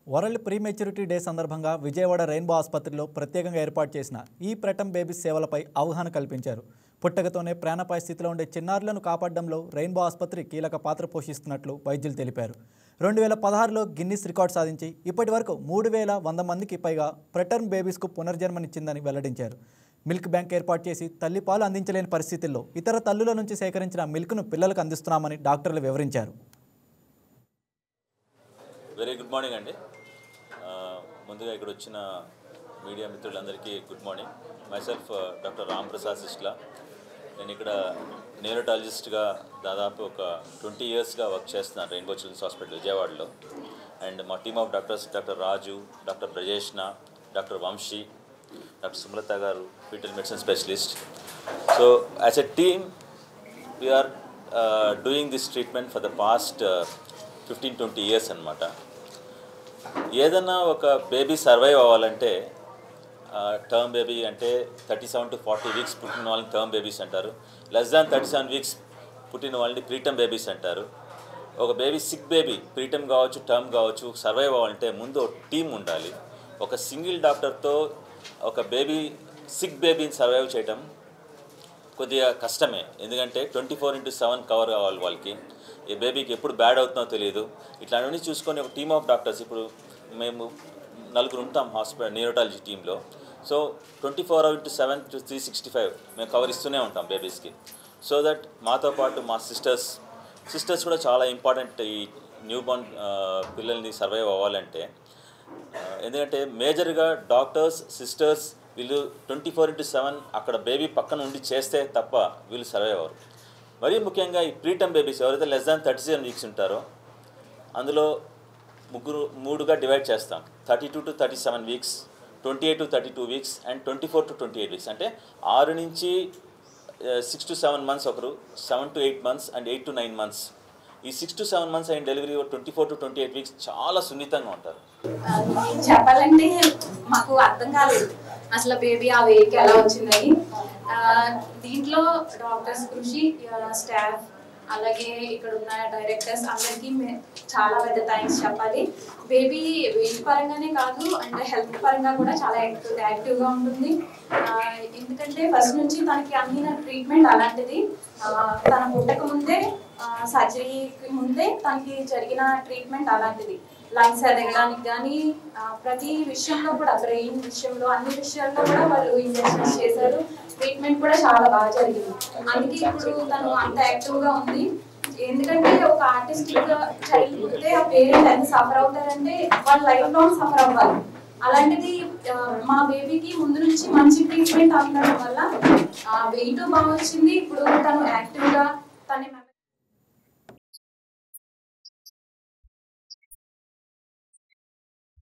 World prematurity day సందర్భంగా Vijayawada rainbow ఆసుపత్రిలో ప్రత్యేకంగా ఏర్పాటు చేసిన ఈ ప్రెటమ్ బేబీస్ సేవలపై అవగాహన కల్పించారు. పుట్టకతోనే ప్రాణాపాయ స్థితిలో ఉండే చిన్నారులను కాపాడడంలో రెయిన్బో ఆసుపత్రి కీలక పాత్ర పోషిస్తున్నట్లు వైద్యులు తెలిపారు. 2016లో గిన్నిస్ రికార్డు సాధించి ఇప్పటివరకు 3100 మందికి పైగా ప్రెటమ్ బేబీస్కు పునర్జన్మనిచ్చిందని వెల్లడించారు. మిల్క్ బ్యాంక్ ఏర్పాటు చేసి తల్లిపాలు అందించలేని పరిస్థితుల్లో ఇతర తల్లుల నుంచి సేకరించిన మిల్క్ను పిల్లలకు అందిస్తున్నామని డాక్టర్లు వివరించారు. వెరీ గుడ్ మార్నింగ్ అండి. ముందుగా ఇక్కడ వచ్చిన మీడియా మిత్రులందరికీ good morning. Myself doctor Ram Prasad Sisla. నేను ఇక్కడ న్యూరోటాలజిస్ట్గా దాదాపు ఒక 20 ఇయర్స్గా వర్క్ చేస్తున్నాను రెయిన్బో చిల్డ్రన్స్ హాస్పిటల్ విజయవాడలో. అండ్ మా team of doctors doctor Raju, doctor Brajesh, doctor Vamsi, doctor Sumalatha garu fetal medicine specialist. So as a team we are doing this treatment for the past 15-20 years అన్నమాట. ఏదన్నా ఒక బేబీ సర్వైవ్ అవ్వాలంటే టర్మ్ బేబీ అంటే 37 to 40 weeks పుట్టిన వాళ్ళని term babies అంటారు. Less than 37 weeks పుట్టిన వాళ్ళని ప్రీటర్మ్ బేబీస్ అంటారు. ఒక బేబీ సిక్ బేబీ ప్రీటర్మ్ కావచ్చు, టర్మ్ కావచ్చు, సర్వైవ్ అవ్వాలంటే ముందు టీం ఉండాలి. ఒక సింగిల్ డాక్టర్తో ఒక బేబీ సిక్ బేబీని సర్వైవ్ చేయటం కొద్దిగా కష్టమే. ఎందుకంటే 24/7 కవర్ కావాలి వాళ్ళకి. ఈ బేబీకి ఎప్పుడు బ్యాడ్ అవుతుందో తెలియదు. ఇట్లాంటివన్నీ చూసుకొని ఒక టీమ్ ఆఫ్ డాక్టర్స్, ఇప్పుడు మేము 4 ఉంటాం హాస్పిటల్ న్యూరోటాలజీ టీంలో. సో 24/7 365 మేము కవర్ ఇస్తూనే ఉంటాం బేబీస్కి. సో దట్ మాతో పాటు మా సిస్టర్స్ కూడా చాలా ఇంపార్టెంట్ ఈ న్యూ బోర్న్ పిల్లల్ని సర్వైవ్ అవ్వాలంటే. ఎందుకంటే మేజర్గా డాక్టర్స్, సిస్టర్స్ వీళ్ళు 24/7 అక్కడ బేబీ పక్కన ఉండి చేస్తే తప్ప వీళ్ళు సర్వైవ్ అవ్వరు. మరీ ముఖ్యంగా ఈ ప్రీటర్మ్ బేబీస్ ఎవరైతే లెస్ దాన్ 37 వీక్స్ ఉంటారో అందులో మూడుగా డివైడ్ చేస్తాం. 32 to 37 weeks, 28 to 32 weeks and 24 to 28 weeks. అంటే 6 నుంచి 6 to 7 మంత్స్ ఒకరు, 7 to 8 months and 8 to 9 months. ఈ 6 to 7 మంత్స్ అయిన డెలివరీ 24 to 28 వీక్స్ చాలా సున్నితంగా ఉంటారు. చెప్పాలంటే మాకు అర్థం కాలేదు అసలు బేబీ ఆ వెయిట్కి ఎలా వచ్చిందని. దీంట్లో డాక్టర్స్ కృషి, స్టాఫ్, అలాగే ఇక్కడ ఉన్న డైరెక్టర్స్ అందరికీ చాలా పెద్ద థ్యాంక్స్ చెప్పాలి. బేబీ వెయిట్ పరంగానే కాదు అండ్ హెల్త్ పరంగా కూడా చాలా యాక్టివ్గా ఉంటుంది. ఎందుకంటే ఫస్ట్ నుంచి తనకి అందిన ట్రీట్మెంట్ అలాంటిది. తన పుట్టక ముందే, సర్జరీకి ముందే తనకి జరిగిన ట్రీట్మెంట్ అలాంటిది. లంగ్స్ ఎదగడానికి కానీ ప్రతి విషయంలో కూడా, బ్రెయిన్ విషయంలో, అన్ని విషయాల్లో కూడా వాళ్ళు ఇంజెక్షన్స్ చేశారు. ట్రీట్మెంట్ కూడా చాలా బాగా జరిగింది. అందుకే ఇప్పుడు తను అంత యాక్టివ్గా ఉంది. ఎందుకంటే ఒక ఆర్టిస్టిక్ చైల్డ్ పుడితే ఆ పేరెంట్ ఎంత సఫర్ అవుతారంటే వాళ్ళు లైఫ్ లాంగ్ సఫర్ అవ్వాలి. అలాంటిది మా బేబీకి ముందు నుంచి మంచి ట్రీట్మెంట్ అందడం వల్ల వెయిట్ బాగా వచ్చింది. ఇప్పుడు తను యాక్టివ్గా తన